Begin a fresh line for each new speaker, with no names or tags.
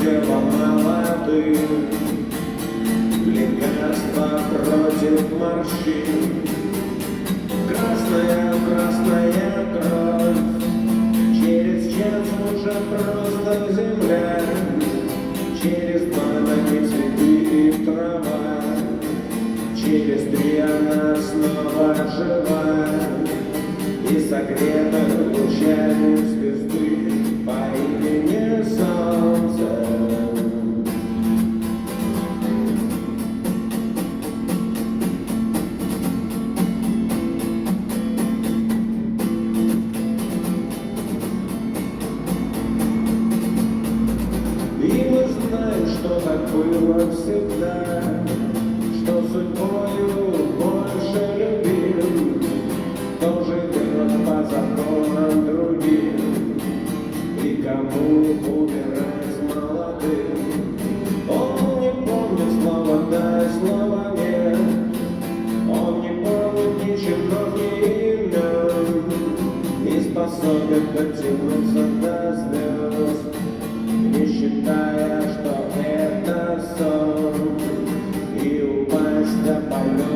девам молодым, лекарства против морщин. Красная, красная кровь, через час уже просто земля, через 2 ноги цветы и трава, через 3 она снова жива и согрета лучами звезды по имени Солнце. И мы знаем, что так было всегда, что судьбою больше любим, кто живет по законам другим, и кому умирать молодым. Он не помнит слова «да» и слова «нет», он не помнит ни часов, ни имен, не способен дотянуться до звезд, не считая, что это сон, и упасть до полета.